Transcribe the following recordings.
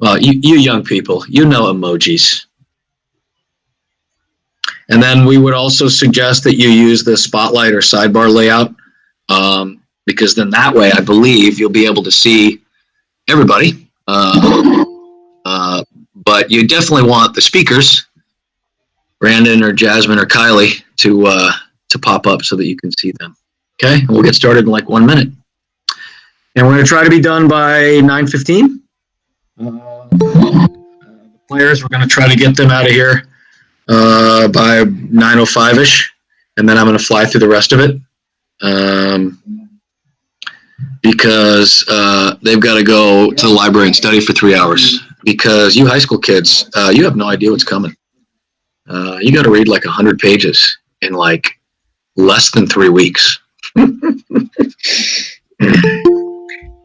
Well, you young people, you know emojis. And then we would also suggest that you use the spotlight or sidebar layout, because then that way, I believe, you'll be able to see everybody. But you definitely want the speakers, Brandon or Jasmine or Kylie, to pop up so that you can see them. Okay, and we'll get started in like 1 minute. And we're going to try to be done by 9:15. The players, we're going to try to get them out of here by 9:05ish, and then I'm going to fly through the rest of it, because they've got to go to the library and study for 3 hours. Because you high school kids, you have no idea what's coming. You got to read like 100 pages in like less than 3 weeks.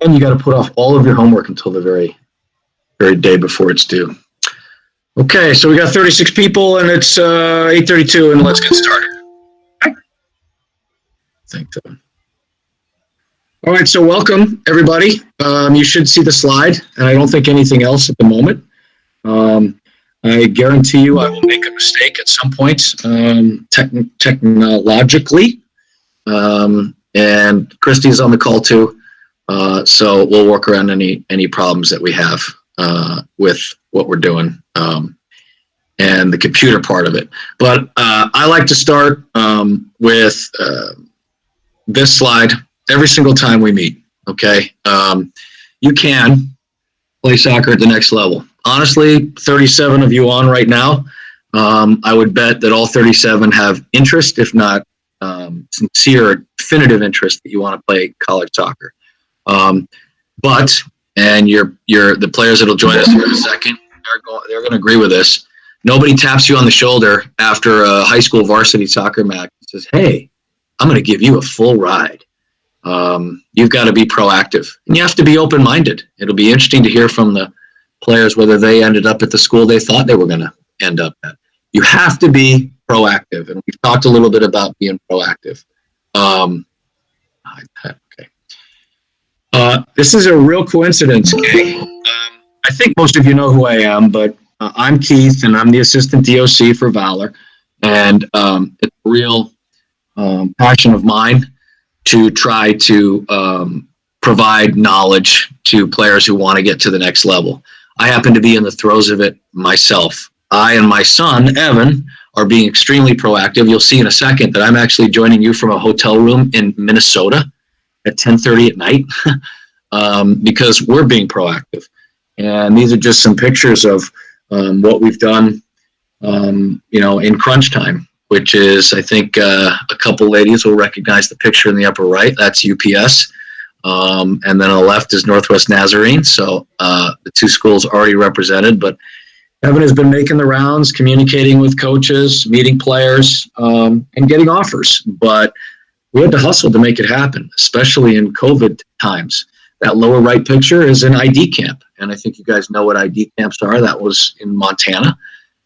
And you got to put off all of your homework until the very day before it's due. Okay, so we got 36 people, and it's 8:32, and let's get started. I think so. All right, so welcome, everybody. You should see the slide, and I don't think anything else at the moment. I guarantee you I will make a mistake at some point technologically. And Christy's on the call too. So we'll work around any problems that we have with what we're doing and the computer part of it. But I like to start with this slide every single time we meet, okay? You can play soccer at the next level. Honestly, 37 of you on right now, I would bet that all 37 have interest, if not sincere or definitive interest that you want to play college soccer. But the players that'll join us in a second, they're going to agree with this. Nobody taps you on the shoulder after a high school varsity soccer match and says, "Hey, I'm going to give you a full ride." You've got to be proactive, and you have to be open-minded. It'll be interesting to hear from the players whether they ended up at the school they thought they were going to end up at. You have to be proactive, and we've talked a little bit about being proactive. Okay. This is a real coincidence, gang. I think most of you know who I am, but I'm Keith, and I'm the assistant DOC for Valor, and it's a real passion of mine to try to provide knowledge to players who want to get to the next level. I happen to be in the throes of it myself. I and my son, Evan, are being extremely proactive. You'll see in a second that I'm actually joining you from a hotel room in Minnesota at 10:30 at night because we're being proactive. And these are just some pictures of what we've done, in crunch time, which is, I think, a couple ladies will recognize the picture in the upper right. That's UPS. And then on the left is Northwest Nazarene. So the two schools already represented, but Evan has been making the rounds, communicating with coaches, meeting players, and getting offers. But we had to hustle to make it happen, especially in COVID times. That lower right picture is an ID camp. And I think you guys know what ID camps are. That was in Montana.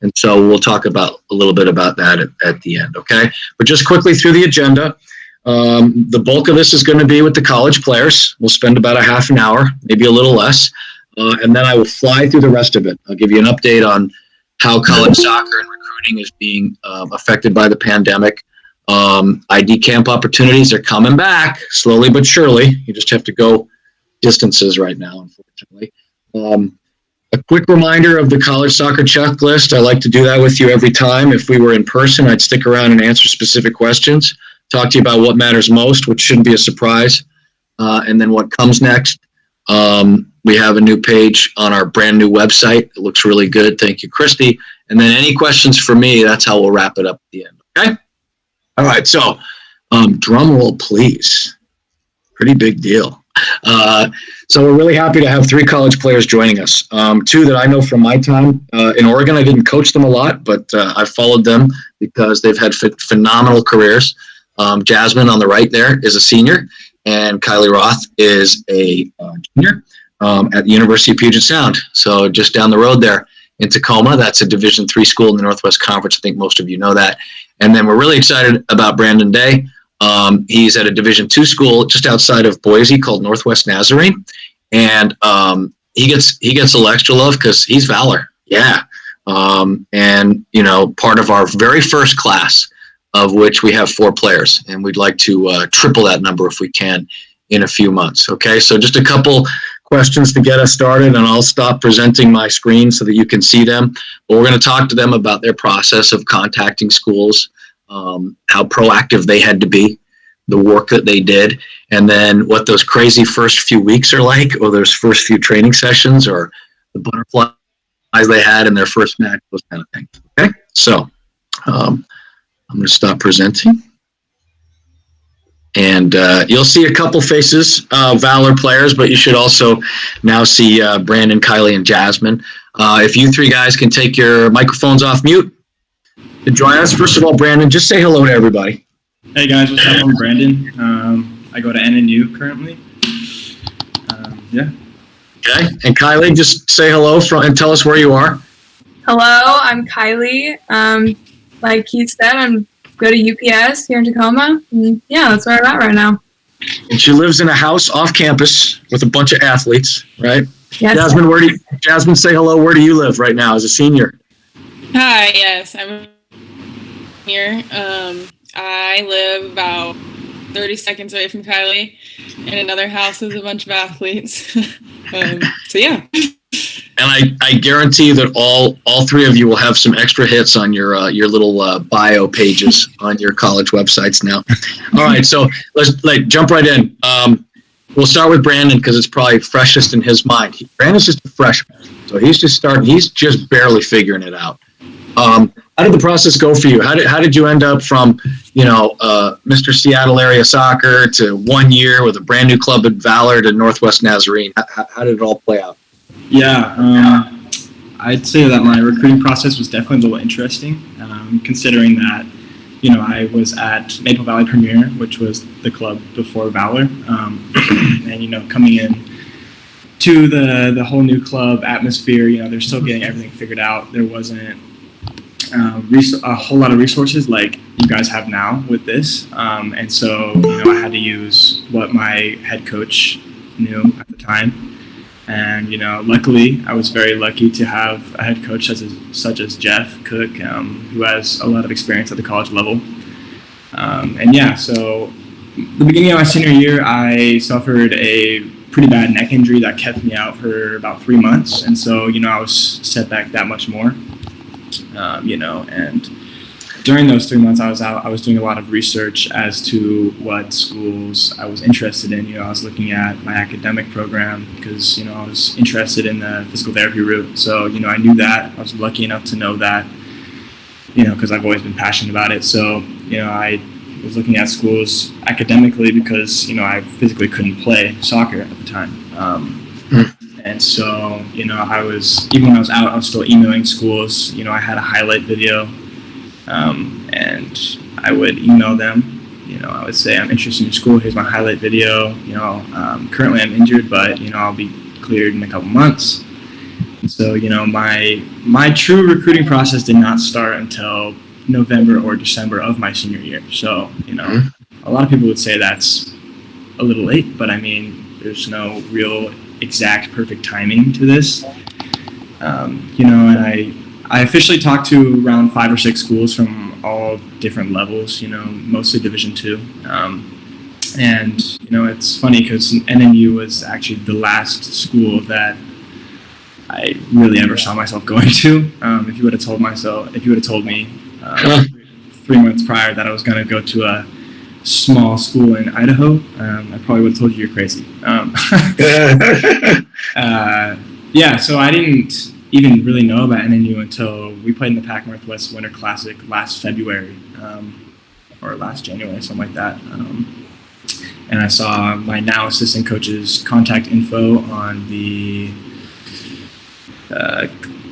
And so we'll talk about a little bit about that at the end, okay? But just quickly through the agenda, the bulk of this is going to be with the college players. We'll spend about a half an hour, maybe a little less, and then I will fly through the rest of it. I'll give you an update on how college soccer and recruiting is being affected by the pandemic. ID camp opportunities are coming back, slowly but surely. You just have to go distances right now, unfortunately. A quick reminder of the college soccer checklist. I like to do that with you every time. If we were in person, I'd stick around and answer specific questions, talk to you about what matters most, which shouldn't be a surprise, and then what comes next. We have a new page on our brand new website. It looks really good. Thank you, Christy. And then any questions for me, that's how we'll wrap it up at the end, okay? All right, so drum roll, please. Pretty big deal. So we're really happy to have 3 college players joining us. 2 that I know from my time in Oregon. I didn't coach them a lot, but I followed them because they've had phenomenal careers. Jasmine on the right there is a senior, and Kylie Roth is a junior at the University of Puget Sound. So just down the road there in Tacoma. That's a Division III school in the Northwest Conference. I think most of you know that. And then we're really excited about Brandon Day. He's at a Division II school just outside of Boise called Northwest Nazarene. And he gets a little extra love because he's Valor. Yeah. And, part of our very first class, of which we have 4 players, and we'd like to triple that number if we can in a few months. Okay, so just a couple questions to get us started, and I'll stop presenting my screen so that you can see them. But we're going to talk to them about their process of contacting schools, how proactive they had to be, the work that they did, and then what those crazy first few weeks are like, or those first few training sessions, or the butterflies they had in their first match, those kind of things. Okay, so I'm going to stop presenting. And you'll see a couple faces, Valor players, but you should also now see Brandon, Kylie, and Jasmine. If you 3 guys can take your microphones off mute to join us. First of all, Brandon, just say hello to everybody. Hey guys, what's up? I'm Brandon. I go to NNU currently. Yeah. Okay, and Kylie, just say hello and tell us where you are. Hello, I'm Kylie. Like Keith said, I'm go to UPS here in Tacoma. And yeah, that's where I'm at right now. And she lives in a house off campus with a bunch of athletes, right? Yes. Jasmine, say hello. Where do you live right now as a senior? Hi, yes, I'm here. I live about 30 seconds away from Kylie in another house with a bunch of athletes. So yeah. And I guarantee that all 3 of you will have some extra hits on your little bio pages on your college websites now. All right, so let's jump right in. We'll start with Brandon because it's probably freshest in his mind. Brandon's just a freshman, so he's just barely figuring it out. How did the process go for you? How did you end up from Mr. Seattle area soccer to 1 year with a brand new club at Valor to Northwest Nazarene? How did it all play out? Yeah, I'd say that my recruiting process was definitely a little interesting, considering that, I was at Maple Valley Premier, which was the club before Valor, and, coming in to the whole new club atmosphere, they're still getting everything figured out. There wasn't a whole lot of resources like you guys have now with this, and so, I had to use what my head coach knew at the time. And, luckily, I was very lucky to have a head coach such as Jeff Cook, who has a lot of experience at the college level. So the beginning of my senior year, I suffered a pretty bad neck injury that kept me out for about 3 months. And so, I was set back that much more, and during those 3 months I was out, I was doing a lot of research as to what schools I was interested in. I was looking at my academic program because, I was interested in the physical therapy route. So, I knew that. I was lucky enough to know that, because I've always been passionate about it. So, I was looking at schools academically because, I physically couldn't play soccer at the time. And so, I was, even when I was out, I was still emailing schools. I had a highlight video. And I would email them, I would say, I'm interested in your school, here's my highlight video, currently I'm injured, but, I'll be cleared in a couple months. And so, my true recruiting process did not start until November or December of my senior year. So, a lot of people would say that's a little late, but I mean, there's no real exact perfect timing to this. And I officially talked to around 5 or 6 schools from all different levels, mostly Division II. And, it's funny because NNU was actually the last school that I really ever saw myself going to. If you would have told me 3 months prior that I was going to go to a small school in Idaho, I probably would have told you you're crazy. So I didn't even really know about NNU until we played in the Pac Northwest Winter Classic last February, or last January, something like that. And I saw my now assistant coach's contact info on the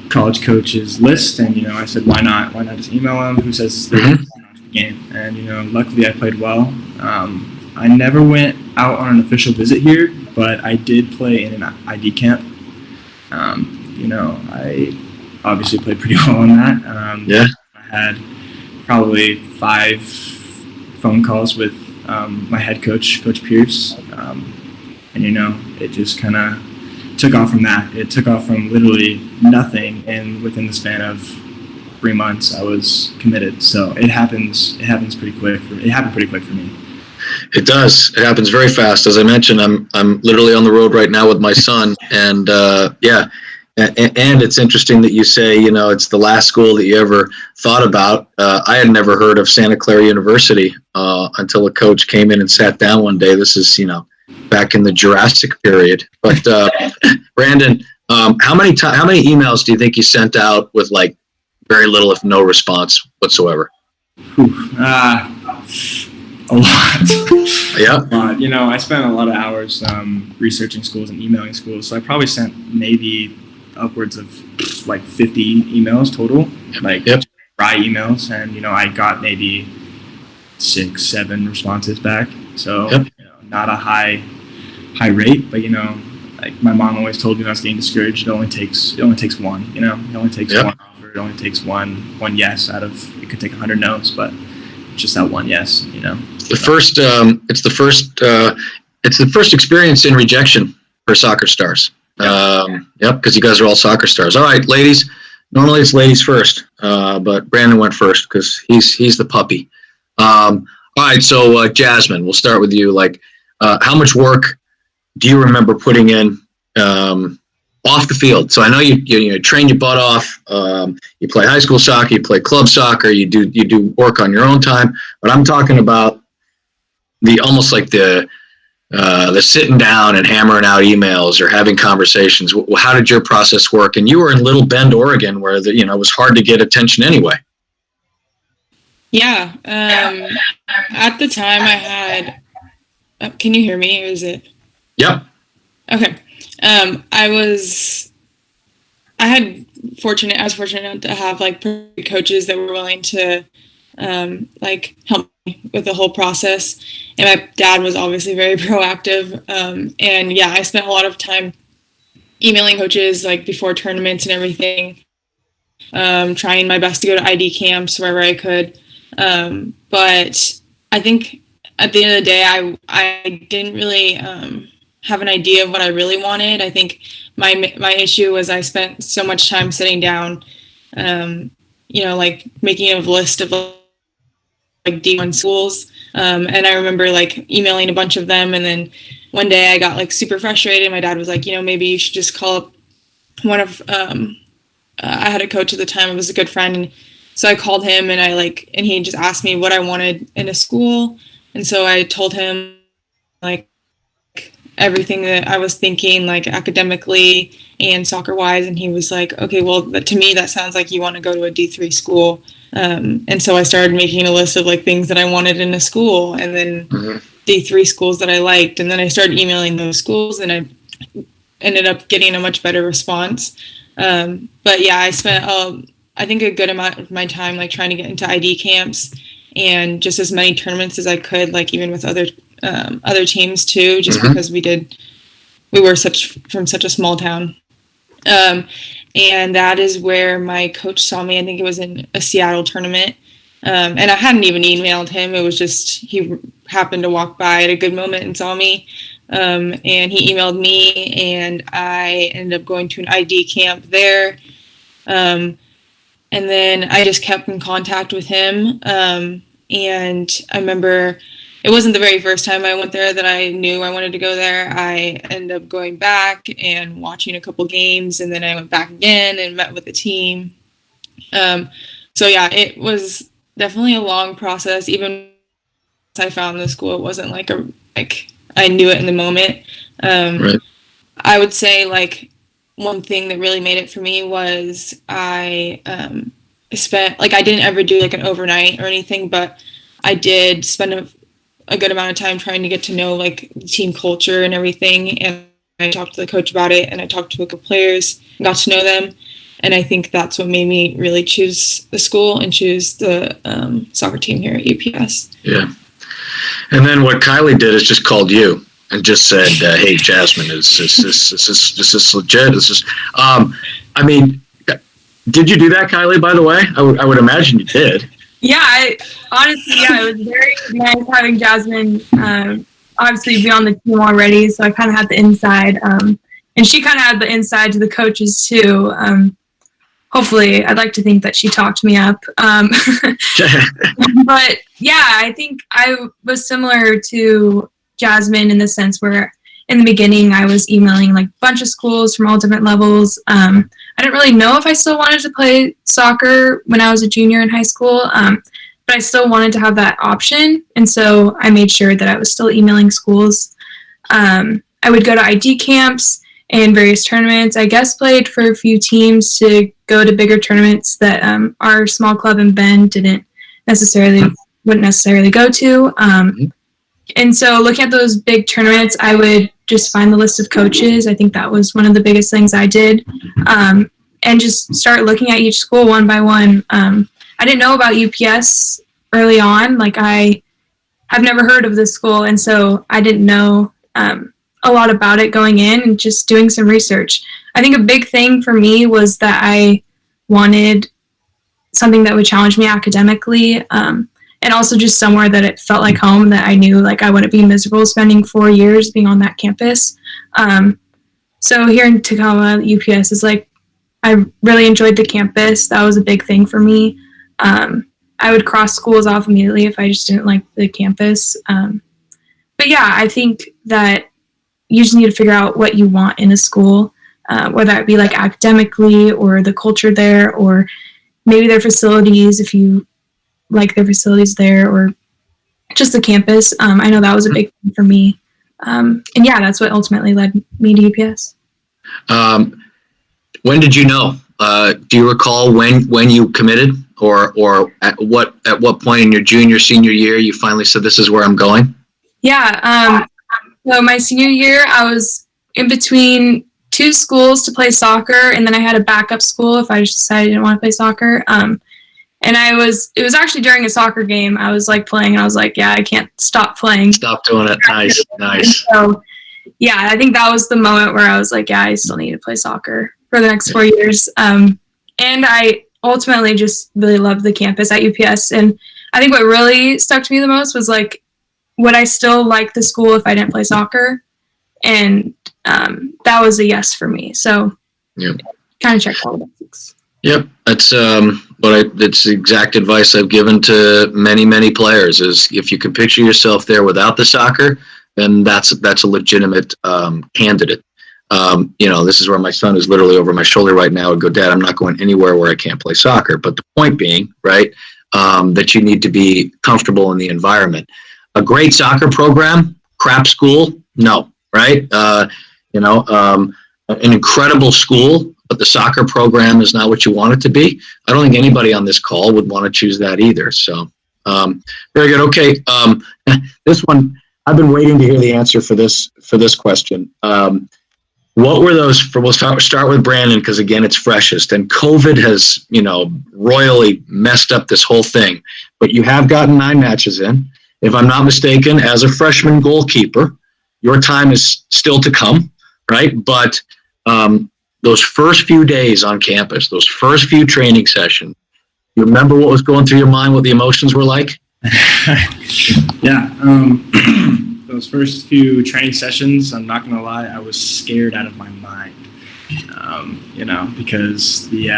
college coaches list, and I said, why not just email him? Who says they're not the game? And luckily I played well. I never went out on an official visit here, but I did play in an ID camp. I obviously played pretty well on that. I had probably 5 phone calls with my head coach, Coach Pierce, and it just kind of took off from that. It took off from literally nothing, and within the span of 3 months, I was committed. So it happens pretty quick. It happened pretty quick for me. It does. It happens very fast. As I mentioned, I'm literally on the road right now with my son, and and it's interesting that you say, it's the last school that you ever thought about. I had never heard of Santa Clara University until a coach came in and sat down one day. This is, back in the Jurassic period. But Brandon, how many emails do you think you sent out with like very little, if no response whatsoever? A lot. Yeah. I spent a lot of hours researching schools and emailing schools. So I probably sent maybe upwards of like 50 emails total, like dry emails, and I got maybe 6-7 responses back. So not a high rate, but like my mom always told me when I was getting discouraged, it only takes one. It only takes one offer. It only takes one yes out of, it could take 100 no's, but just that one yes. It's the first experience in rejection for soccer stars. Because you guys are all soccer stars. All right, ladies. Normally it's ladies first, but Brandon went first because he's the puppy. All right, so Jasmine, we'll start with you. Like, how much work do you remember putting in off the field? So I know you train your butt off. You play high school soccer, you play club soccer, you do work on your own time. But I'm talking about the sitting down and hammering out emails or having conversations. How did your process work? And you were in Little Bend, Oregon, where it was hard to get attention anyway. Yeah. At the time I had, can you hear me or is it? Yep. Okay. I was fortunate to have like coaches that were willing to help me with the whole process. And my dad was obviously very proactive. I spent a lot of time emailing coaches like before tournaments and everything, trying my best to go to ID camps wherever I could. But I think at the end of the day, I didn't really have an idea of what I really wanted. I think my issue was I spent so much time sitting down, making a list of like D1 schools. And I remember like emailing a bunch of them. And then one day I got like super frustrated. My dad was like, maybe you should just call up one of, I had a coach at the time. It was a good friend. And so I called him and and he just asked me what I wanted in a school. And so I told him like everything that I was thinking, like academically and soccer wise. And he was like, okay, well, to me, that sounds like you want to go to a D3 school. And so I started making a list of like things that I wanted in a school and then D3 schools that I liked. And then I started emailing those schools and I ended up getting a much better response. But yeah, I spent, I think a good amount of my time, like trying to get into ID camps and just as many tournaments as I could, like even with other teams too, just because we were from such a small town. And that is where my coach saw me. I think it was in a Seattle tournament. And I hadn't even emailed him. It was just, he happened to walk by at a good moment and saw me. And he emailed me and I ended up going to an ID camp there. And then I just kept in contact with him. And I remember it wasn't the very first time I went there that I knew I wanted to go there. I ended up going back and watching a couple games, and then I went back again and met with the team. So yeah, it was definitely a long process. Even once I found the school, it wasn't like I knew it in the moment. Right. I would say like one thing that really made it for me was I spent, like, I didn't ever do like an overnight or anything, but I did spend a good amount of time trying to get to know like the team culture and everything. And I talked to the coach about it and I talked to a couple players and got to know them. And I think that's what made me really choose the school and choose the soccer team here at UPS. Yeah. And then what Kylie did is just called you and just said, hey, Jasmine, is this legit? I mean, did you do that, Kylie, by the way? I would imagine you did. Yeah, honestly, it was very nice having Jasmine obviously be on the team already, so I kind of had the inside. And and she kind of had the inside to the coaches too. Hopefully, I'd like to think that she talked me up. But yeah, I think I was similar to Jasmine in the sense where in the beginning I was emailing like a bunch of schools from all different levels. I didn't really know if I still wanted to play soccer when I was a junior in high school, but I still wanted to have that option. And so I made sure that I was still emailing schools. I would go to ID camps and various tournaments. I guest played for a few teams to go to bigger tournaments that our small club in Bend wouldn't necessarily go to. And so looking at those big tournaments, I would just find the list of coaches. I think that was one of the biggest things I did, and just start looking at each school one by one. I didn't know about UPS early on. Like, I have never heard of this school, and so I didn't know a lot about it going in, and just doing some research. I think a big thing for me was that I wanted something that would challenge me academically, and also just somewhere that it felt like home, that I knew like I wouldn't be miserable spending 4 years being on that campus. So here in Tacoma, UPS is like, I really enjoyed the campus. That was a big thing for me. I would cross schools off immediately if I just didn't like the campus. But yeah, I think that you just need to figure out what you want in a school, whether it be like academically or the culture there, or maybe their facilities, if you like their facilities there, or just the campus. I know that was a big thing for me. And yeah, that's what ultimately led me to UPS. When did you know? Do you recall when you committed, or at what point in your junior, senior year you finally said, this is where I'm going? Yeah. So my senior year, I was in between two schools to play soccer, and then I had a backup school if I just decided I didn't want to play soccer. And it was actually during a soccer game. I was like playing, and I was like, yeah, I can't stop playing. Stop doing it. Nice. And so, yeah, I think that was the moment where I was like, yeah, I still need to play soccer for the next 4 years. And I ultimately just really loved the campus at UPS. And I think what really stuck to me the most was like, would I still like the school if I didn't play soccer? And that was a yes for me. So kind of checked all the boxes. Yep, that's it's the exact advice I've given to many players. Is if you can picture yourself there without the soccer, then that's a legitimate candidate. This is where my son is literally over my shoulder right now. I'd go, Dad, I'm not going anywhere where I can't play soccer. But the point being, right, that you need to be comfortable in the environment. A great soccer program, crap school, no, right? An incredible school, but the soccer program is not what you want it to be. I don't think anybody on this call would want to choose that either. So, very good. Okay, this one, I've been waiting to hear the answer for this question. What were those? We'll start with Brandon, because again, it's freshest, and COVID has royally messed up this whole thing. But you have gotten 9 matches in. If I'm not mistaken, as a freshman goalkeeper, your time is still to come, right? But those first few days on campus, those first few training sessions, you remember what was going through your mind, what the emotions were like? Yeah. Those first few training sessions, I'm not going to lie, I was scared out of my mind. Because the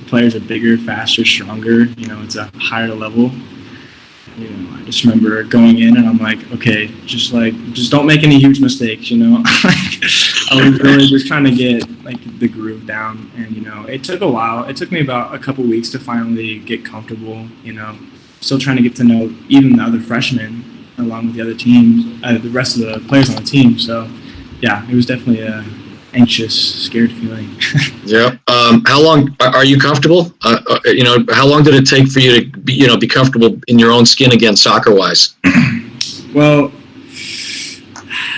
players are bigger, faster, stronger. It's a higher level. I just remember going in and I'm like, okay, just don't make any huge mistakes, I was really just trying to get the groove down, and it took a while. It took me about a couple weeks to finally get comfortable, still trying to get to know even the other freshmen along with the other teams, the rest of the players on the team. So yeah, it was definitely a anxious, scared feeling. Yeah. How long are you comfortable? How long did it take for you to be comfortable in your own skin again, soccer wise? Well,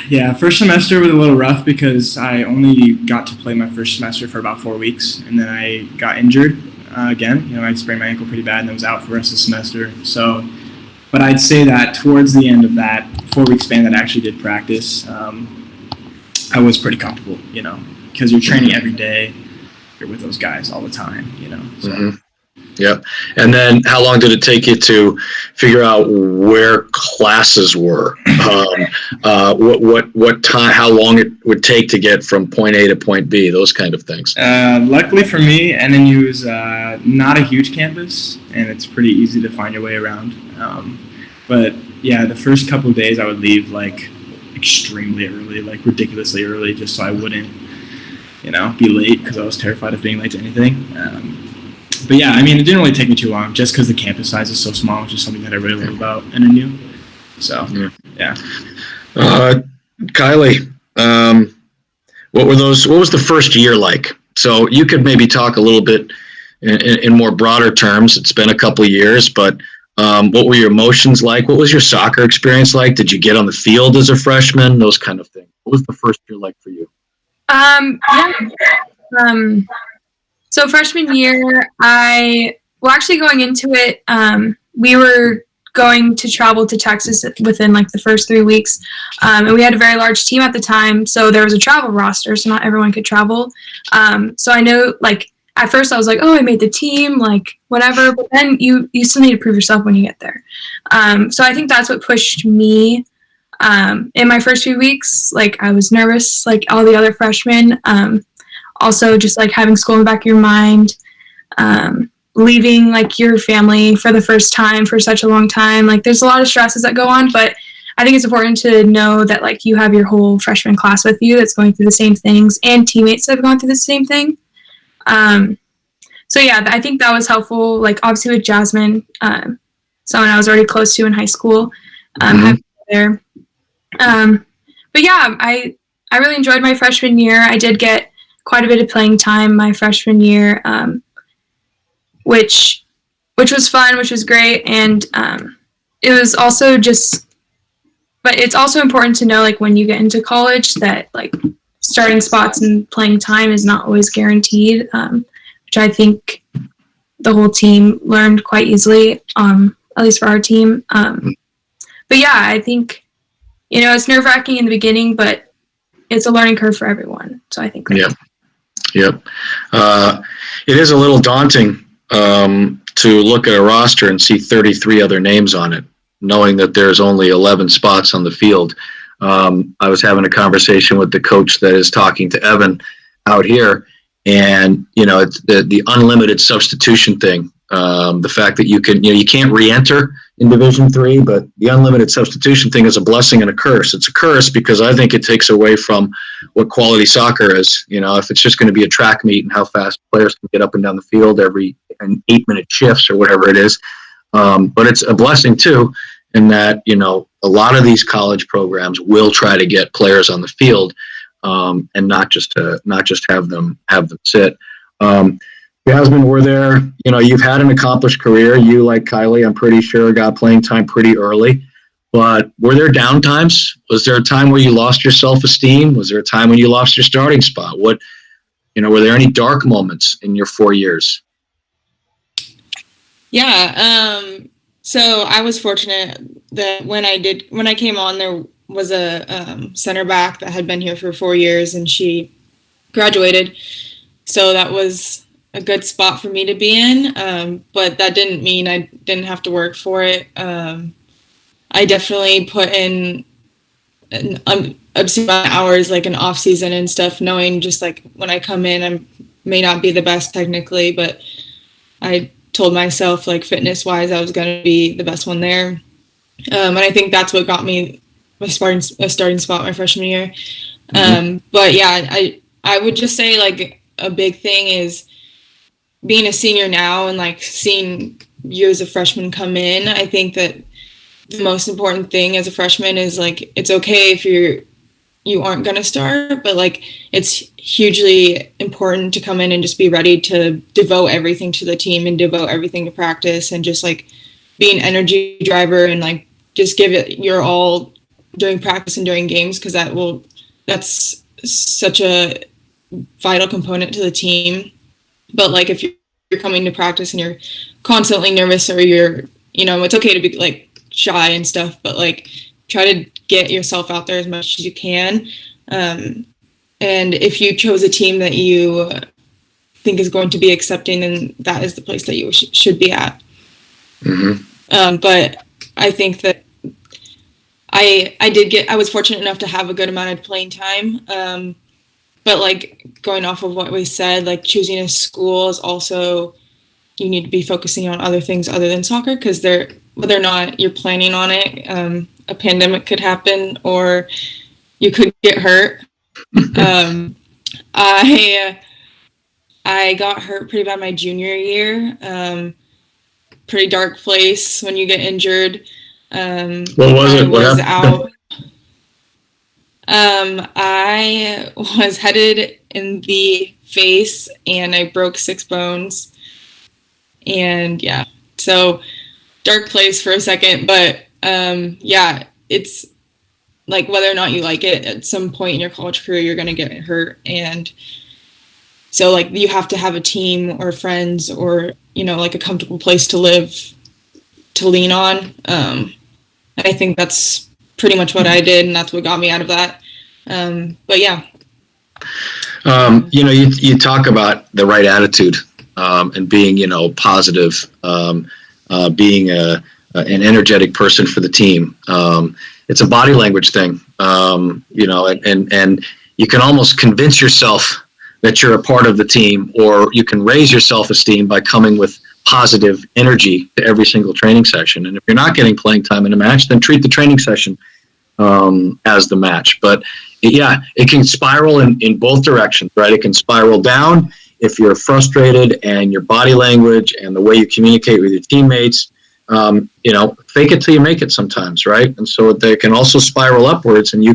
yeah, first semester was a little rough because I only got to play my first semester for about 4 weeks, and then I got injured again. I sprained my ankle pretty bad, and I was out for the rest of the semester. So, but I'd say that towards the end of that 4-week span that I actually did practice, I was pretty comfortable, because you're training every day. You're with those guys all the time, So. Mm-hmm. Yep. And then how long did it take you to figure out where classes were? What time, how long it would take to get from point A to point B, those kind of things? Luckily for me, NNU is not a huge campus, and it's pretty easy to find your way around. But yeah, the first couple of days I would leave like extremely early, like ridiculously early, just so I wouldn't, be late, because I was terrified of being late to anything. But yeah, I mean, it didn't really take me too long, just because the campus size is so small, which is something that I really love about NNU. So, yeah. Kylie, what was the first year like? So you could maybe talk a little bit in more broader terms. It's been a couple of years, but what were your emotions like? What was your soccer experience like? Did you get on the field as a freshman? Those kind of things. What was the first year like for you? So freshman year, actually going into it, we were going to travel to Texas within like the first 3 weeks. And we had a very large team at the time. So there was a travel roster, so not everyone could travel. So I know, like, at first I was like, oh, I made the team, like, whatever. But then you still need to prove yourself when you get there. So I think that's what pushed me in my first few weeks. Like, I was nervous, like all the other freshmen. Also, just like having school in the back of your mind, leaving like your family for the first time for such a long time. Like, there's a lot of stresses that go on, but I think it's important to know that like you have your whole freshman class with you that's going through the same things, and teammates that have gone through the same thing. So yeah, I think that was helpful. Like, obviously with Jasmine, someone I was already close to in high school, having her there. But yeah, I really enjoyed my freshman year. I did get quite a bit of playing time my freshman year, which was fun, which was great. And it was also but it's also important to know, like, when you get into college, that like starting spots and playing time is not always guaranteed, which I think the whole team learned quite easily, at least for our team. But yeah, I think, it's nerve-wracking in the beginning, but it's a learning curve for everyone. So I think that. Yep. It is a little daunting to look at a roster and see 33 other names on it, knowing that there's only 11 spots on the field. I was having a conversation with the coach that is talking to Evan out here, and it's the unlimited substitution thing. The fact that you can't re-enter in Division III, but the unlimited substitution thing is a blessing and a curse. It's a curse because I think it takes away from what quality soccer is. If it's just going to be a track meet and how fast players can get up and down the field every 8-minute shifts or whatever it is. But it's a blessing too, in that, a lot of these college programs will try to get players on the field, and not just have them sit. Jasmine, were there, you've had an accomplished career. You, like Kylie, I'm pretty sure, got playing time pretty early. But were there down times? Was there a time where you lost your self-esteem? Was there a time when you lost your starting spot? Were there any dark moments in your 4 years? Yeah. So I was fortunate that when I came on, there was a center back that had been here for 4 years, and she graduated. So that was a good spot for me to be in. But that didn't mean I didn't have to work for it. I definitely put in an obscene amount of hours, like an off season and stuff, knowing just like when I come in, I may not be the best technically, but I told myself, like, fitness wise, I was going to be the best one there. And I think that's what got me a starting spot my freshman year. But yeah, I would just say, like, a big thing is being a senior now and like seeing you as a freshman come in. I think that the most important thing as a freshman is, like, it's okay if you aren't going to start, but like it's hugely important to come in and just be ready to devote everything to the team and devote everything to practice, and just like be an energy driver and like just give it your all during practice and during games, because that's such a vital component to the team. But like if you're coming to practice and you're constantly nervous, or it's okay to be like shy and stuff, but like try to get yourself out there as much as you can. And if you chose a team that you think is going to be accepting, then that is the place that you should be at. But I think that I was fortunate enough to have a good amount of playing time. But like going off of what we said, like choosing a school is also, you need to be focusing on other things other than soccer, because whether or not you're planning on it, a pandemic could happen or you could get hurt. I got hurt pretty bad my junior year. Pretty dark place when you get injured. What was it? What happened? I was headed in the face and I broke 6 bones. And yeah, so dark place for a second, but yeah, it's like whether or not you like it, at some point in your college career, you're going to get hurt. And so like you have to have a team or friends or, you know, like a comfortable place to live to lean on. And I think that's pretty much what I did, and that's what got me out of that. But yeah. You know, you talk about the right attitude and being, you know, positive, being an energetic person for the team. It's a body language thing, you know, and you can almost convince yourself that you're a part of the team, or you can raise your self-esteem by coming with positive energy to every single training session. And if you're not getting playing time in a match, then treat the training session as the match. But it can spiral in both directions, right? It can spiral down if you're frustrated and your body language and the way you communicate with your teammates, you know, fake it till you make it sometimes, right? And so they can also spiral upwards, and you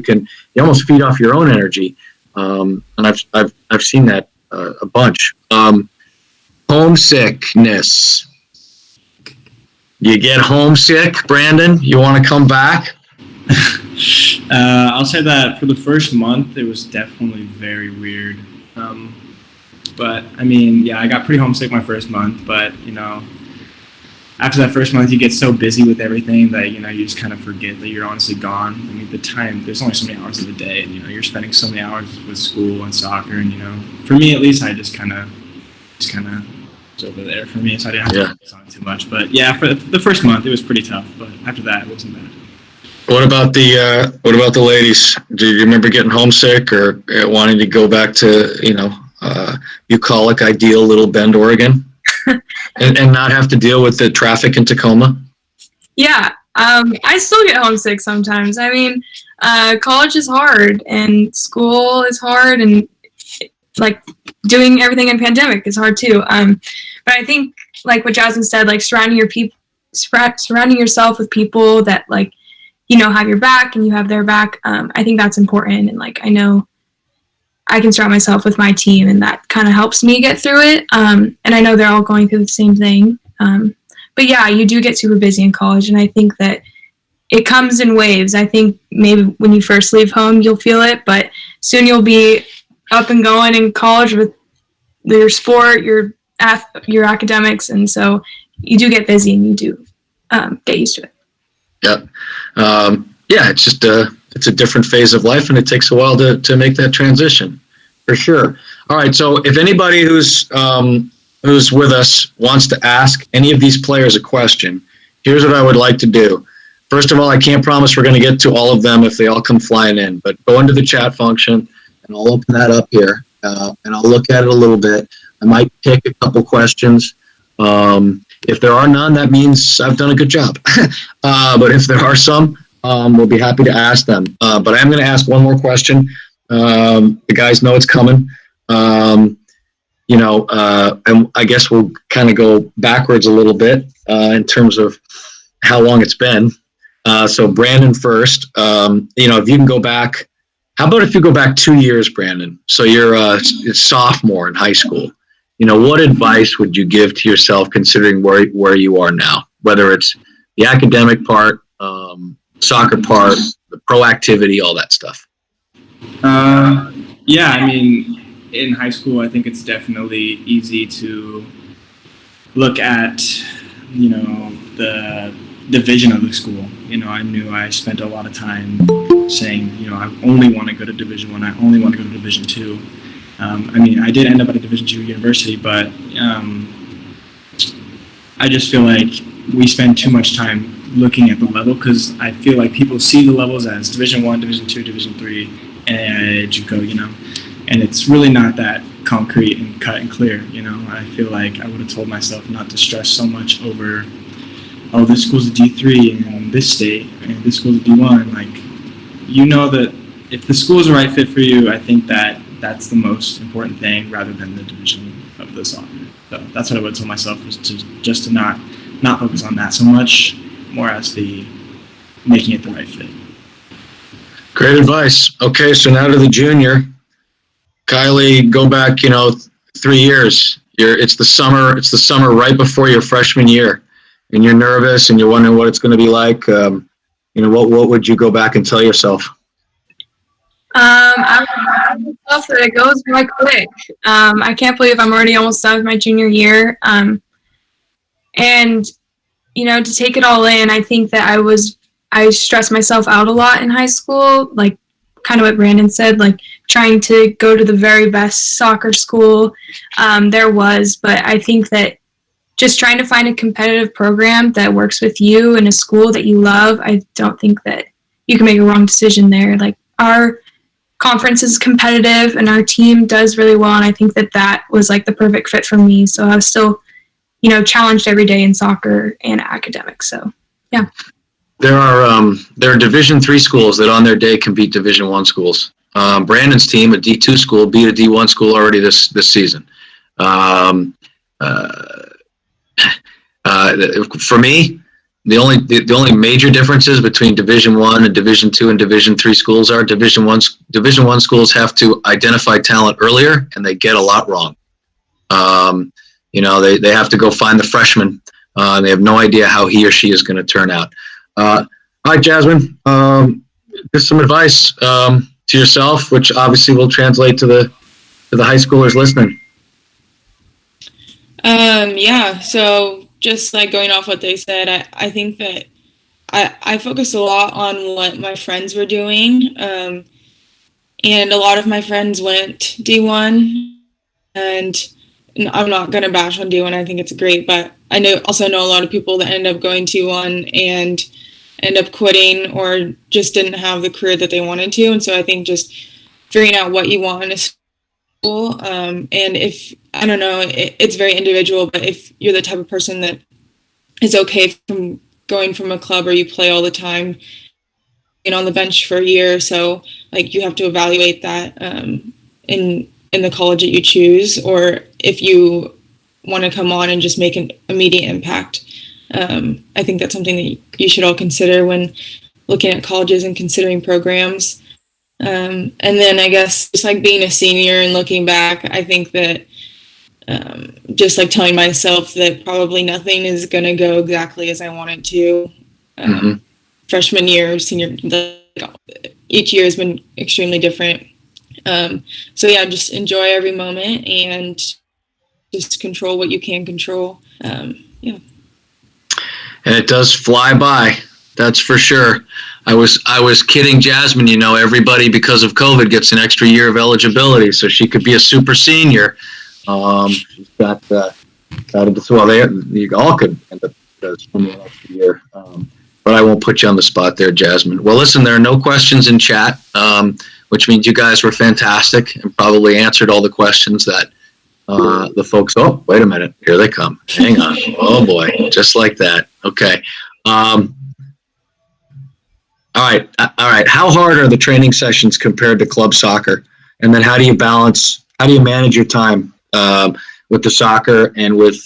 almost feed off your own energy. And I've seen that a bunch. Homesickness. You get homesick, Brandon? You want to come back? I'll say that for the first month, it was definitely very weird. But I mean, yeah, I got pretty homesick my first month, but you know, after that first month, you get so busy with everything that, you know, you just kind of forget that you're honestly gone. I mean, there's only so many hours of the day, and, you know, you're spending so many hours with school and soccer, and, you know, for me at least, I just kind of was over there for me, so I didn't have to focus on it too much. But yeah, for the first month, it was pretty tough, but after that, it wasn't bad. What about the ladies? Do you remember getting homesick or wanting to go back to, you know, bucolic, ideal Little Bend, Oregon? and not have to deal with the traffic in Tacoma? Yeah, I still get homesick sometimes. I mean, college is hard and school is hard, and like doing everything in pandemic is hard too. But I think like what Jasmine said, like surrounding yourself with people that like, you know, have your back and you have their back. I think that's important. And like, I know I can surround myself with my team, and that kind of helps me get through it. And I know they're all going through the same thing. But yeah, you do get super busy in college, and I think that it comes in waves. I think maybe when you first leave home, you'll feel it, but soon you'll be up and going in college with your sport, your academics, and so you do get busy, and you do get used to it. Yep. Yeah, it's just it's a different phase of life, and it takes a while to make that transition, for sure. All right, so if anybody who's with us wants to ask any of these players a question, here's what I would like to do. First of all, I can't promise we're going to get to all of them if they all come flying in, but go into the chat function, and I'll open that up here, and I'll look at it a little bit. I might pick a couple questions. If there are none, that means I've done a good job. But if there are some, we'll be happy to ask them. But I am going to ask one more question. The guys know it's coming. You know, and I guess we'll kind of go backwards a little bit in terms of how long it's been. So Brandon first. You know, if you can go back, how about if you go back 2 years, Brandon? So you're a sophomore in high school. You know, what advice would you give to yourself considering where you are now, whether it's the academic part, soccer part, the proactivity, all that stuff? Yeah, I mean, in high school, I think it's definitely easy to look at, you know, the division of the school. You know, I knew I spent a lot of time saying, you know, I only want to go to Division I, I only want to go to Division II. I mean, I did end up at a Division II university, but I just feel like we spend too much time looking at the level, because I feel like people see the levels as Division I, Division II, Division III, and JUCO, you know, and it's really not that concrete and cut and clear, you know. I feel like I would have told myself not to stress so much over, oh, this school's a D3 in this state, and this school's a D1. Like, you know that if the school is the right fit for you, I think that that's the most important thing, rather than the division of the soccer. So that's what I would tell myself, was to not focus on that so much, more as the making it the right fit. Great advice. Okay, so now to the junior. Kylie, go back, 3 years. It's the summer right before your freshman year, and you're nervous and you're wondering what it's going to be like. What would you go back and tell yourself? I would tell myself that it goes by quick. I can't believe I'm already almost done with my junior year. And to take it all in, I think that I stressed myself out a lot in high school, like kind of what Brandon said, like trying to go to the very best soccer school there was. But I think that just trying to find a competitive program that works with you and a school that you love, I don't think that you can make a wrong decision there. Like, our conference is competitive and our team does really well, and I think that was like the perfect fit for me. So I was still challenged every day in soccer and academics. So yeah. There are Division III schools that on their day can beat Division I schools. Brandon's team, a D2 school, beat a D1 school already this season. For me, the only major differences between Division I and Division II and Division III schools are Division I schools have to identify talent earlier, and they get a lot wrong. They have to go find the freshman. They have no idea how he or she is going to turn out. All right, Jasmine, just some advice to yourself, which obviously will translate to the high schoolers listening. Yeah, so just like going off what they said, I think that I focused a lot on what my friends were doing, and a lot of my friends went D1, and I'm not going to bash on D1. I think it's great, but I also know a lot of people that end up going T1 and end up quitting or just didn't have the career that they wanted to. And so I think just figuring out what you want in a school, and if, I don't know, it's very individual, but if you're the type of person that is okay from going from a club where you play all the time, on the bench for a year or so, like, you have to evaluate that in the college that you choose, or if you want to come on and just make an immediate impact. I think that's something that you should all consider when looking at colleges and considering programs. And then I guess just like being a senior and looking back, I think that just like telling myself that probably nothing is going to go exactly as I want it to. Freshman year, senior, each year has been extremely different. So yeah, just enjoy every moment and just control what you can control. Yeah. And it does fly by, that's for sure. I was kidding Jasmine, everybody because of COVID gets an extra year of eligibility, so she could be a super senior. She's got you all could end up spending an extra year. But I won't put you on the spot there, Jasmine. Well, listen, there are no questions in chat, which means you guys were fantastic and probably answered all the questions that the folks. Oh, wait a minute. Here they come. Hang on. Oh, boy. Just like that. Okay. All right. How hard are the training sessions compared to club soccer? And then how do you manage your time with the soccer and with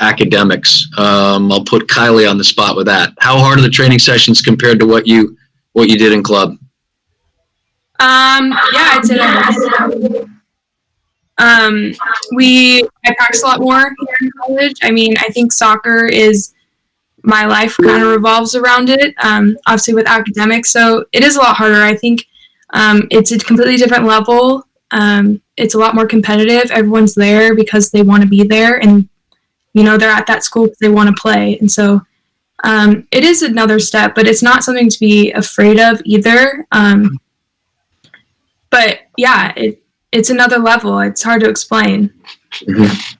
academics? I'll put Kylie on the spot with that. How hard are the training sessions compared to what you did in club? Yeah, I'd say that. I practice a lot more here in college. I mean, I think soccer is my life kind of revolves around it. Obviously with academics, so it is a lot harder. I think it's a completely different level. It's a lot more competitive. Everyone's there because they want to be there, and they're at that school because they want to play. And so it is another step, but it's not something to be afraid of either. But yeah, it's another level. It's hard to explain. Mm-hmm.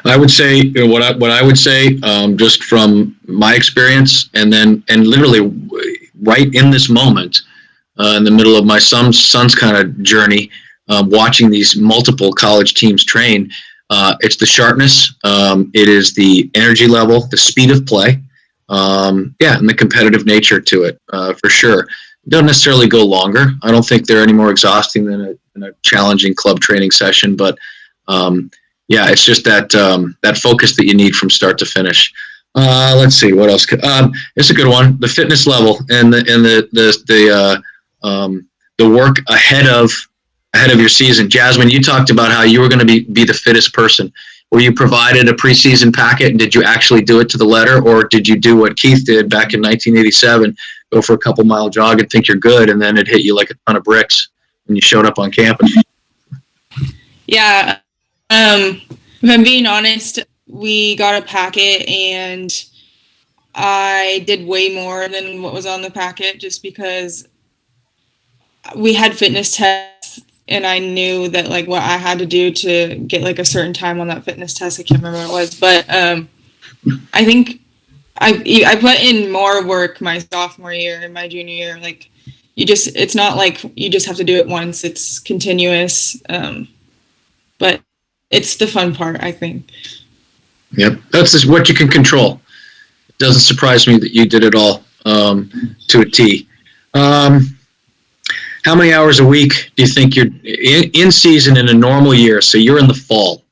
I would say what I would say, just from my experience, and literally right in this moment, in the middle of my son's kind of journey, watching these multiple college teams train, it's the sharpness, it is the energy level, the speed of play, and the competitive nature to it, for sure. It doesn't necessarily go longer. I don't think they're any more exhausting than a challenging club training session, but it's just that focus that you need from start to finish. Let's see what else. It's a good one. The fitness level and the work ahead of your season. Jasmine, you talked about how you were going to be the fittest person. Were you provided a preseason packet, and did you actually do it to the letter, or did you do what Keith did back in 1987, go for a couple mile jog and think you're good, and then it hit you like a ton of bricks when you showed up on campus? Yeah. If I'm being honest, we got a packet and I did way more than what was on the packet just because we had fitness tests and I knew that like what I had to do to get like a certain time on that fitness test. I can't remember what it was, but I think I put in more work my sophomore year and my junior year. Like it's not like you just have to do it once. It's continuous. But it's the fun part, I think. Yep, that's just what you can control. It doesn't surprise me that you did it all to a T. How many hours a week do you think you're in season in a normal year? So you're in the fall,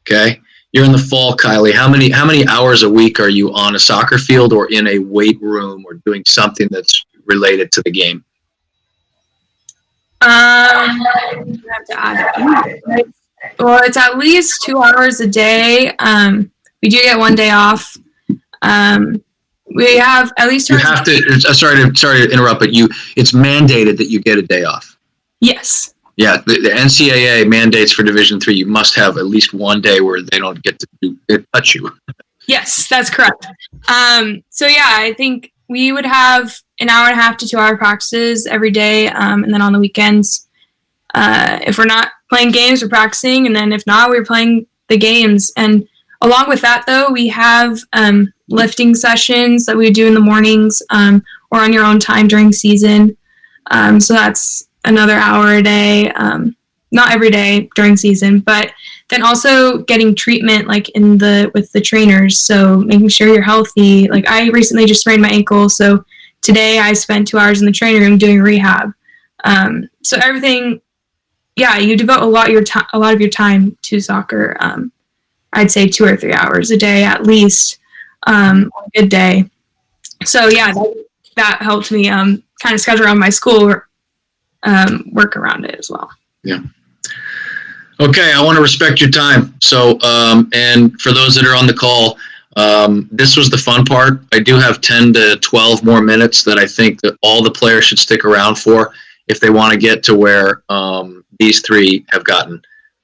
okay? You're in the fall, Kylie. How many hours a week are you on a soccer field or in a weight room or doing something that's related to the game? I have to add it. Well, it's at least 2 hours a day. We do get one day off. We have at least. You have to. Sorry to interrupt, but it's mandated that you get a day off. Yes. Yeah, the NCAA mandates for Division III. You must have at least one day where they don't get to touch you. Yes, that's correct. So yeah, I think we would have an hour and a half to 2 hour practices every day, and then on the weekends, if we're not playing games, we're practicing, and then if not, we're playing the games. And along with that, though, we have lifting sessions that we do in the mornings or on your own time during season. So that's another hour a day, not every day during season, but then also getting treatment like with the trainers. So making sure you're healthy. Like I recently just sprained my ankle, so today I spent 2 hours in the training room doing rehab. So everything, yeah, you devote a lot of your time to soccer. I'd say 2 or 3 hours a day at least, on a good day. So yeah, that helped me kind of schedule around my school work around it as well. Yeah. Okay, I want to respect your time. So, and for those that are on the call, this was the fun part. I do have 10 to 12 more minutes that I think that all the players should stick around for if they want to get to where these three have gotten.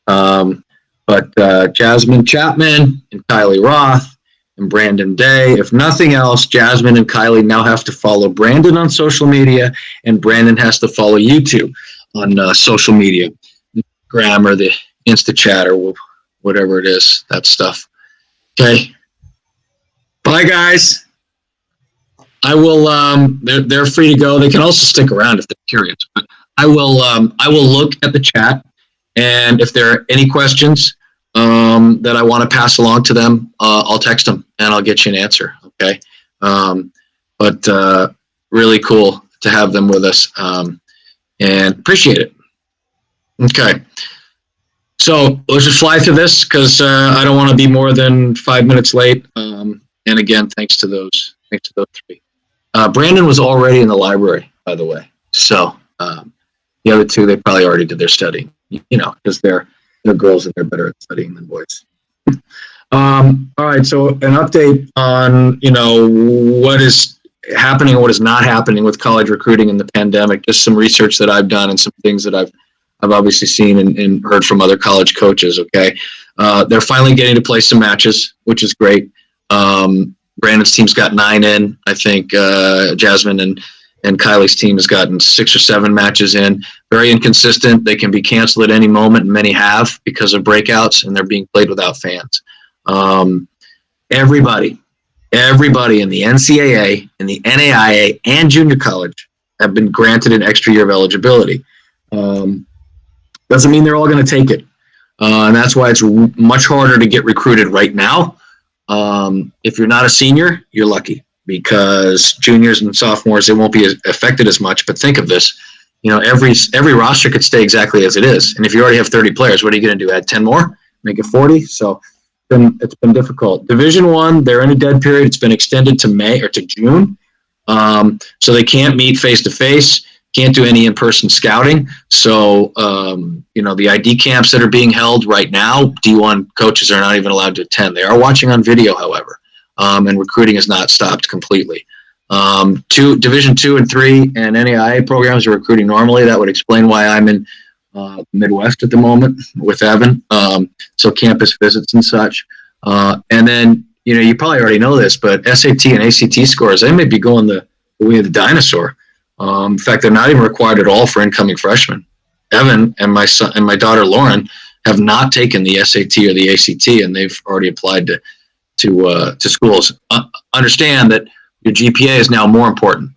But Jasmine Chapman and Kylie Roth and Brandon Day, if nothing else, Jasmine and Kylie now have to follow Brandon on social media, and Brandon has to follow you two on social media, Instagram or the Insta chat or whatever it is, that stuff. Okay. Bye, guys. I will. They're free to go. They can also stick around if they're curious. But I will look at the chat, and if there are any questions that I want to pass along to them, I'll text them and I'll get you an answer. Okay. But really cool to have them with us, and appreciate it. Okay. So let's just fly through this because I don't want to be more than 5 minutes late. And again, thanks to those three. Brandon was already in the library, by the way. So the other two, they probably already did their studying, because they're girls and they're better at studying than boys. All right. So an update on, what is happening and what is not happening with college recruiting in the pandemic. Just some research that I've done and some things that I've obviously seen and heard from other college coaches. Okay. They're finally getting to play some matches, which is great. Brandon's team's got 9 in. I think Jasmine and Kylie's team has gotten 6 or 7 matches in. Very inconsistent. They can be canceled at any moment, and many have because of breakouts, and they're being played without fans. Everybody in the NCAA, in the NAIA, and junior college have been granted an extra year of eligibility. Doesn't mean they're all going to take it. And that's why it's much harder to get recruited right now. If you're not a senior, you're lucky, because juniors and sophomores, they won't be affected as much. But think of this, every roster could stay exactly as it is. And if you already have 30 players, what are you going to do? Add 10 more? Make it 40? So it's been difficult. Division I, they're in a dead period. It's been extended to May or to June. So they can't meet face-to-face, can't do any in-person scouting. So, the ID camps that are being held right now, D1 coaches are not even allowed to attend. They are watching on video, however, and recruiting has not stopped completely. Division 2 and 3 and NAIA programs are recruiting normally. That would explain why I'm in Midwest at the moment with Evan. So campus visits and such. And then, you probably already know this, but SAT and ACT scores, they may be going the way of the dinosaur. In fact, they're not even required at all for incoming freshmen. Evan and my son and my daughter Lauren have not taken the SAT or the ACT, and they've already applied to schools. Understand that your GPA is now more important,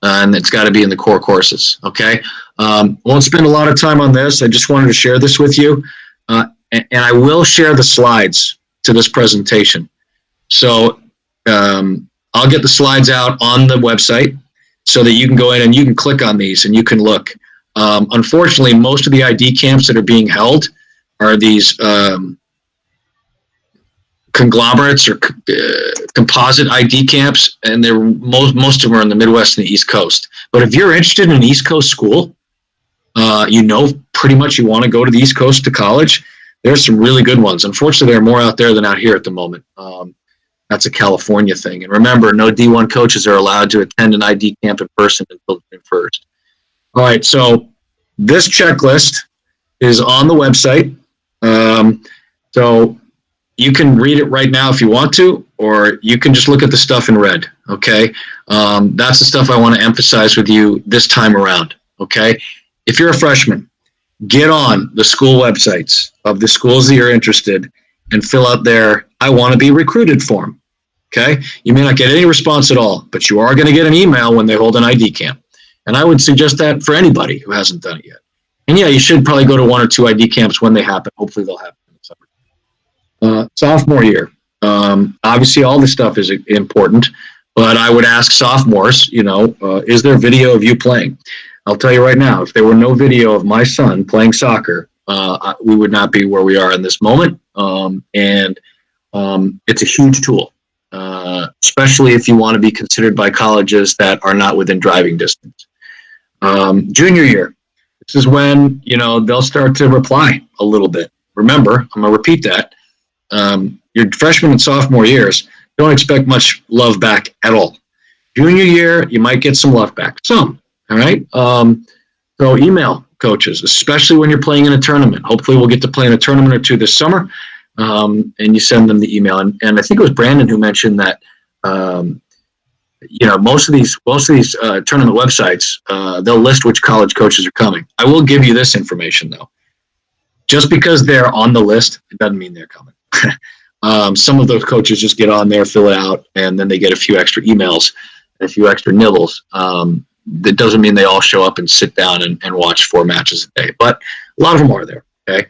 and it's got to be in the core courses. Okay, won't spend a lot of time on this. I just wanted to share this with you, and I will share the slides to this presentation. So I'll get the slides out on the website, so that you can go in and you can click on these and you can look. Unfortunately, most of the ID camps that are being held are these conglomerates or composite ID camps, and they're most of them are in the Midwest and the East Coast. But if you're interested in an East Coast school, pretty much you want to go to the East Coast to college, there's some really good ones. Unfortunately, there are more out there than out here at the moment. That's a California thing. And remember, no D1 coaches are allowed to attend an ID camp in person until June 1st. All right, so this checklist is on the website. So you can read it right now if you want to, or you can just look at the stuff in red, okay? That's the stuff I want to emphasize with you this time around, okay? If you're a freshman, get on the school websites of the schools that you're interested and fill out their I want to be recruited form. Okay, you may not get any response at all, but you are going to get an email when they hold an ID camp. And I would suggest that for anybody who hasn't done it yet. And yeah, you should probably go to 1 or 2 ID camps when they happen. Hopefully they'll happen in the summer. Sophomore year. Obviously all this stuff is important, but I would ask sophomores, is there video of you playing? I'll tell you right now, if there were no video of my son playing soccer, we would not be where we are in this moment. And it's a huge tool. Especially if you want to be considered by colleges that are not within driving distance. Junior year, this is when, they'll start to reply a little bit. Remember, I'm going to repeat that. Your freshman and sophomore years, don't expect much love back at all. Junior year, you might get some love back. Some, all right? So email coaches, especially when you're playing in a tournament. Hopefully we'll get to play in a tournament or 2 this summer. And you send them the email. And I think it was Brandon who mentioned that, most of these tournament websites, they'll list which college coaches are coming. I will give you this information, though. Just because they're on the list, it doesn't mean they're coming. Some of those coaches just get on there, fill it out, and then they get a few extra emails, and a few extra nibbles. That doesn't mean they all show up and sit down and watch 4 matches a day. But a lot of them are there, okay?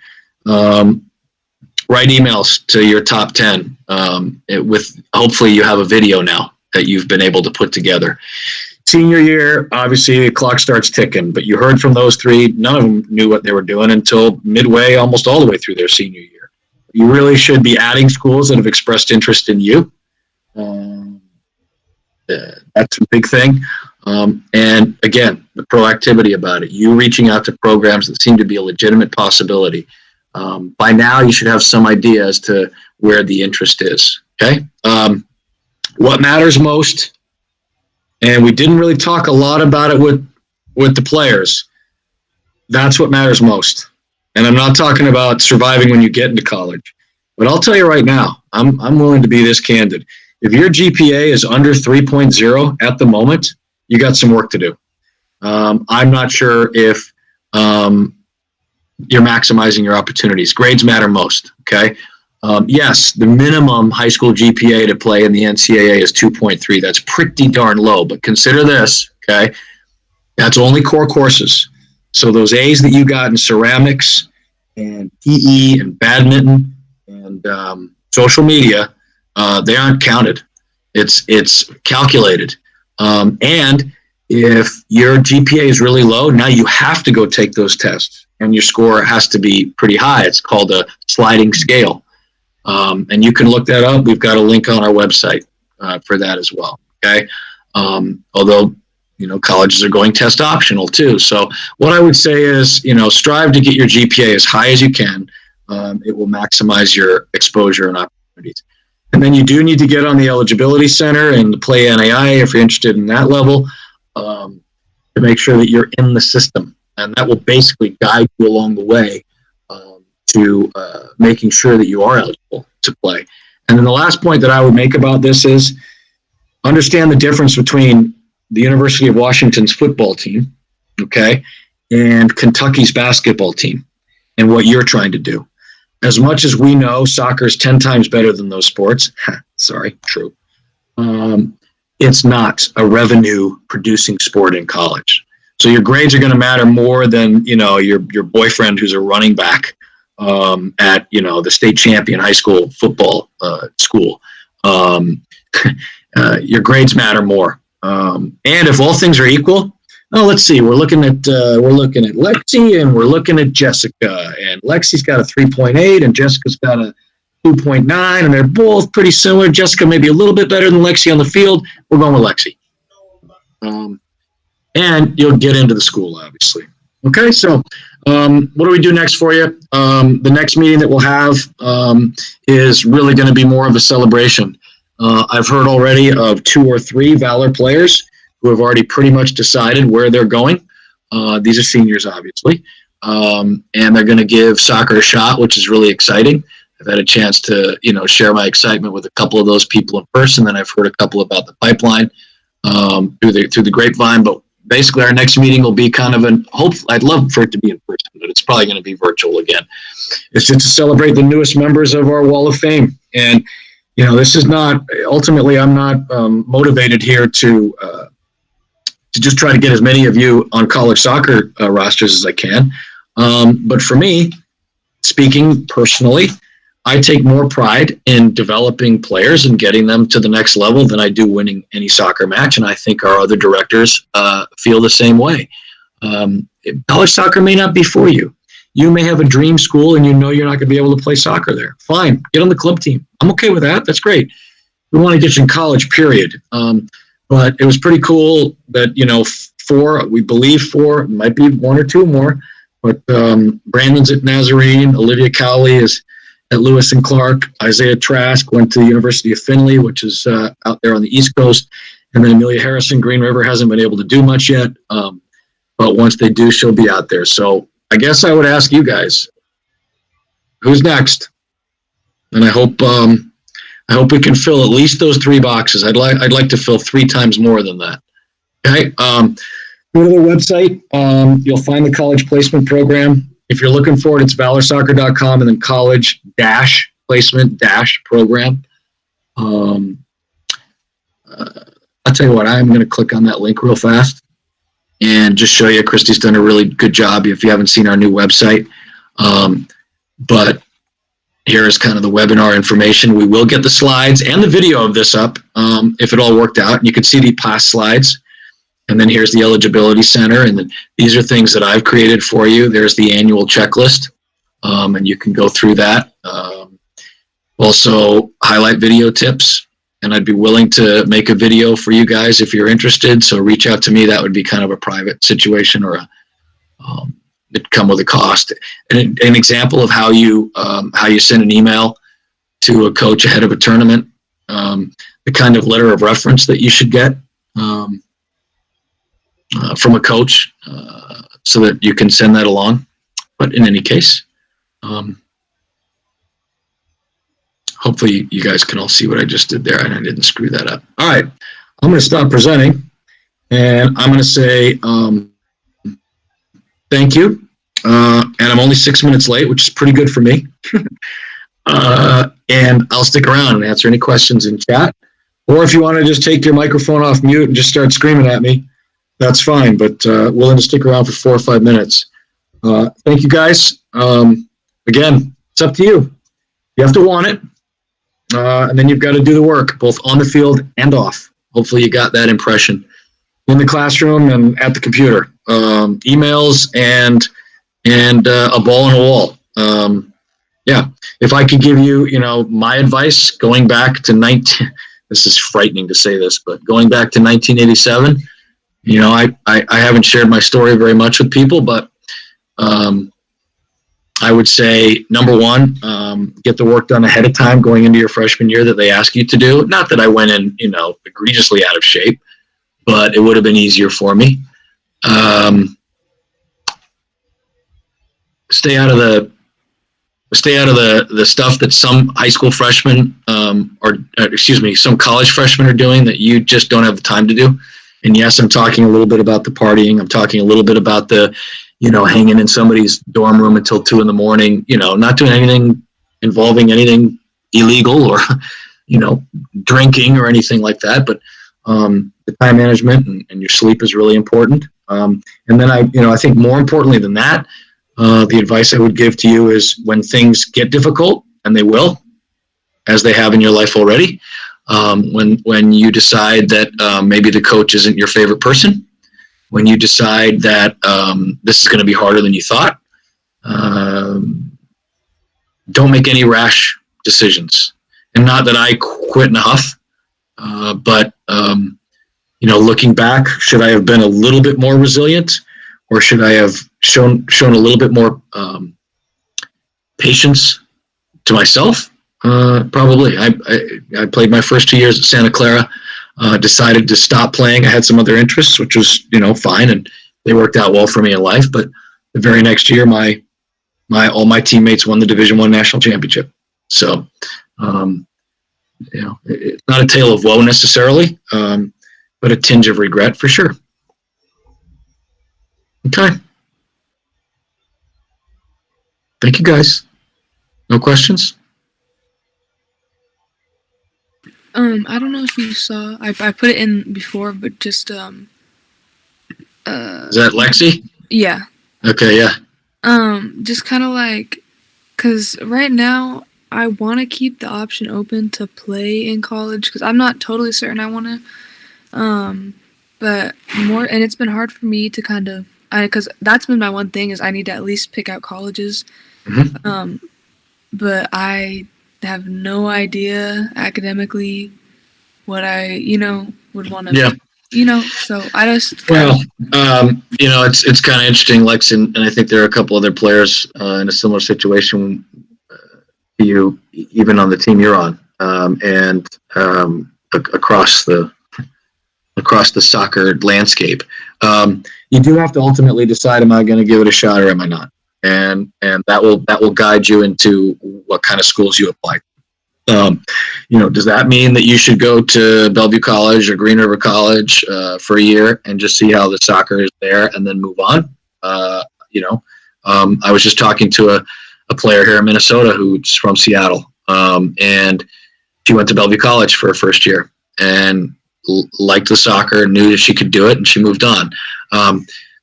Write emails to your top 10 with hopefully you have a video now that you've been able to put together. Senior year, obviously the clock starts ticking, but you heard from those 3, none of them knew what they were doing until midway, almost all the way through their senior year. You really should be adding schools that have expressed interest in you. That's a big thing. And again, the proactivity about it, you reaching out to programs that seem to be a legitimate possibility. By now, you should have some idea as to where the interest is, okay? What matters most, and we didn't really talk a lot about it with the players, that's what matters most. And I'm not talking about surviving when you get into college. But I'll tell you right now, I'm willing to be this candid. If your GPA is under 3.0 at the moment, you got some work to do. I'm not sure if you're maximizing your opportunities. Grades matter most, okay? Yes, the minimum high school GPA to play in the NCAA is 2.3. That's pretty darn low, but consider this, okay? That's only core courses. So those A's that you got in ceramics and PE and badminton and social media, they aren't counted. It's calculated. And if your GPA is really low, now you have to go take those tests, and your score has to be pretty high. It's called a sliding scale. And you can look that up. We've got a link on our website for that as well. Okay. Although, colleges are going test optional too. So what I would say is, strive to get your GPA as high as you can. It will maximize your exposure and opportunities. And then you do need to get on the eligibility center and play NAI if you're interested in that level, to make sure that you're in the system. And that will basically guide you along the way to making sure that you are eligible to play. And then the last point that I would make about this is understand the difference between the University of Washington's football team, okay, and Kentucky's basketball team and what you're trying to do. As much as we know soccer is 10 times better than those sports, sorry, true. It's not a revenue producing sport in college. So your grades are going to matter more than, your boyfriend who's a running back at, the state champion high school football school. Your grades matter more. And if all things are equal, let's see. We're looking at Lexi and we're looking at Jessica, and Lexi's got a 3.8 and Jessica's got a 2.9, and they're both pretty similar. Jessica may be a little bit better than Lexi on the field. We're going with Lexi. And you'll get into the school, obviously. Okay, so what do we do next for you? The next meeting that we'll have is really going to be more of a celebration. I've heard already of 2 or 3 Valor players who have already pretty much decided where they're going. These are seniors, obviously. And they're going to give soccer a shot, which is really exciting. I've had a chance to, share my excitement with a couple of those people in person. Then I've heard a couple about the pipeline through the grapevine. But basically, our next meeting will be kind of I'd love for it to be in person, but it's probably going to be virtual again. It's just to celebrate the newest members of our Wall of Fame. And, this is not, ultimately, I'm not motivated here to just try to get as many of you on college soccer rosters as I can. But for me, speaking personally, I take more pride in developing players and getting them to the next level than I do winning any soccer match. And I think our other directors feel the same way. College soccer may not be for you. You may have a dream school and you're not going to be able to play soccer there. Fine, get on the club team. I'm okay with that. That's great. We want to get you in college, period. But it was pretty cool that, 4, we believe 4, might be 1 or 2 more. But Brandon's at Nazarene, Olivia Cowley is at Lewis and Clark, Isaiah Trask went to the University of Findlay, which is out there on the East Coast, and then Amelia Harrison, Green River, hasn't been able to do much yet, but once they do, she'll be out there. So I guess I would ask you guys, who's next? And I hope we can fill at least those 3 boxes. I'd like to fill 3 times more than that. Okay. Go to their website. You'll find the college placement program. If you're looking for it, it's valorsoccer.com and then college-placement-program. I'll tell you what, I'm going to click on that link real fast and just show you. Christy's done a really good job if you haven't seen our new website. But here is kind of the webinar information. We will get the slides and the video of this up if it all worked out. And you can see the past slides. And then here's the eligibility center. And then these are things that I've created for you. There's the annual checklist. And you can go through that. Also, highlight video tips. And I'd be willing to make a video for you guys if you're interested. So reach out to me. That would be kind of a private situation, or it'd come with a cost. And an example of how you send an email to a coach ahead of a tournament, the kind of letter of reference that you should get from a coach, so that you can send that along. But in any case, hopefully you guys can all see what I just did there and I didn't screw that up. All right, I'm going to stop presenting And I'm going to say thank you. And I'm only 6 minutes late, which is pretty good for me. And I'll stick around and answer any questions in chat. Or if you want to just take your microphone off mute and just start screaming at me, that's fine. But willing to stick around for 4 or 5 minutes. Thank you, guys. Again, it's up to you. You have to want it. And then you've got to do the work, both on the field and off. Hopefully you got that impression in the classroom and at the computer. Emails and a ball and a wall. Yeah, if I could give you, my advice going back to this is frightening to say this, but going back to 1987, I haven't shared my story very much with people, but I would say, number one, get the work done ahead of time going into your freshman year that they ask you to do. Not that I went in, egregiously out of shape, but it would have been easier for me. Stay out of the stuff that some high school freshmen some college freshmen are doing that you just don't have the time to do. And yes, I'm talking a little bit about the partying. I'm talking a little bit about the, hanging in somebody's dorm room until 2 a.m, not doing anything involving anything illegal or, drinking or anything like that. But the time management and your sleep is really important. And then I think more importantly than that, the advice I would give to you is when things get difficult, and they will, as they have in your life already, when you decide that maybe the coach isn't your favorite person, when you decide that this is going to be harder than you thought, don't make any rash decisions. And not that I quit in a huff, but looking back, should I have been a little bit more resilient, or should I have shown a little bit more patience to myself? Probably. I played my first 2 years at Santa Clara, decided to stop playing. I had some other interests, which was, fine, and they worked out well for me in life. But the very next year, all my teammates won the Division I national championship. So, it's not a tale of woe necessarily, but a tinge of regret for sure. Okay. Thank you, guys. No questions? I don't know if you saw. I put it in before, but just Is that Lexi? Yeah. Okay, yeah. Just kind of like, cause right now I want to keep the option open to play in college, because I'm not totally certain I want to. But more, and it's been hard for me to kind of, because that's been my one thing is I need to at least pick out colleges. Mm-hmm. But I have no idea academically what I, would want to. Yeah. So I just. Well, it's kind of interesting, Lex, and I think there are a couple other players in a similar situation to you, even on the team you're on, and across the soccer landscape. You do have to ultimately decide: am I going to give it a shot or am I not? And that will guide you into what kind of schools you apply. Does that mean that you should go to Bellevue College or Green River College for a year and just see how the soccer is there and then move on? I was just talking to a player here in Minnesota who's from Seattle, and she went to Bellevue College for her first year and liked the soccer, knew that she could do it, and she moved on.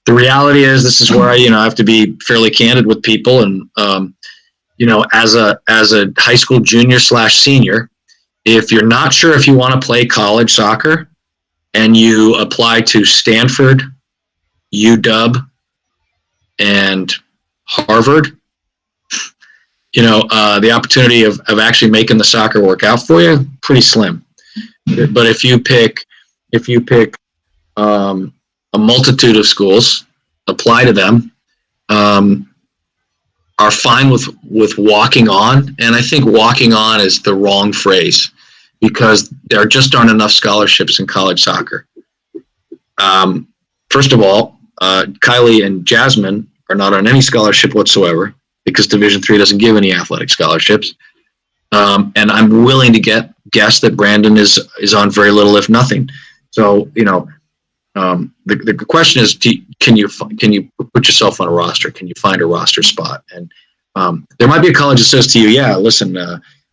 The reality is, this is where I have to be fairly candid with people, and as a high school junior/senior, if you're not sure if you want to play college soccer and you apply to Stanford, UW, and Harvard, the opportunity of actually making the soccer work out for you, pretty slim. But if you pick a multitude of schools, apply to them, are fine with walking on. And I think walking on is the wrong phrase, because there just aren't enough scholarships in college soccer. First of all, Kylie and Jasmine are not on any scholarship whatsoever, because Division III doesn't give any athletic scholarships. And I'm willing to guess that Brandon is on very little, if nothing. So, the question is, can you put yourself on a roster? Can you find a roster spot? And there might be a college that says to you, yeah, listen,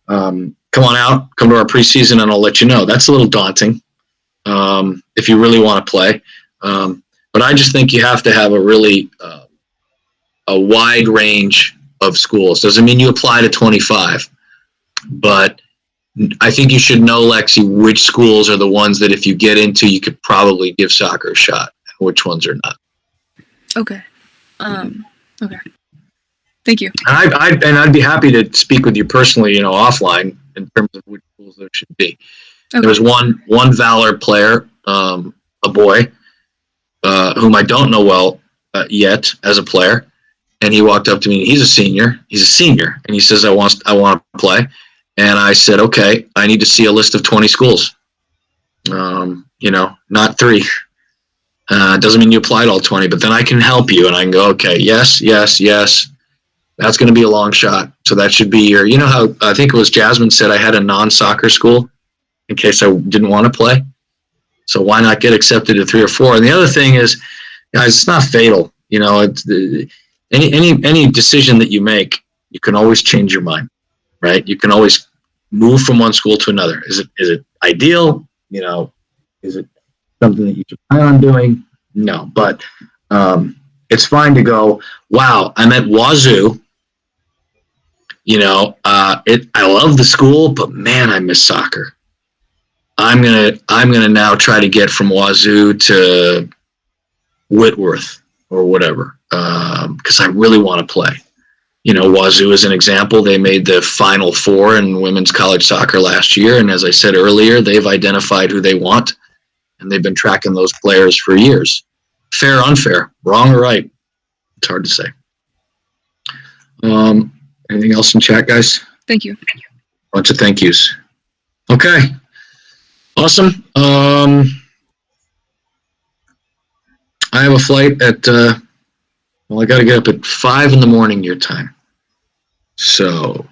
come on out, come to our preseason, and I'll let you know. That's a little daunting if you really want to play. But I just think you have to have a really a wide range of schools. Doesn't mean you apply to 25, but I think you should know, Lexi, which schools are the ones that if you get into, you could probably give soccer a shot, and which ones are not. Okay. Okay. Thank you. And I'd be happy to speak with you personally, offline in terms of which schools there should be. Okay. There was one Valor player, a boy, whom I don't know well yet as a player, and he walked up to me. He's a senior, and he says, "I want to play." And I said, "Okay, I need to see a list of 20 schools. Not 3. Doesn't mean you applied all 20, but then I can help you." And I can go, "Okay, yes. That's going to be a long shot. So that should be your, how I think it was Jasmine said I had a non-soccer school in case I didn't want to play. So why not get accepted to 3 or 4? And the other thing is, guys, it's not fatal. It's any decision that you make, you can always change your mind, right? You can always move from one school to another. Is it ideal? Is it something that you should plan on doing? No, but it's fine to go, wow, I'm at Wazoo. I love the school, but man, I miss soccer. I'm gonna now try to get from Wazoo to Whitworth or whatever, because I really want to play. Wazoo is an example. They made the Final Four in women's college soccer last year, and as I said earlier, they've identified who they want, and they've been tracking those players for years. Fair, unfair, wrong or right, it's hard to say. Anything else in chat, guys? Thank you. Bunch of thank yous. Okay. Awesome. I have a flight at, I got to get up at 5 a.m. your time. So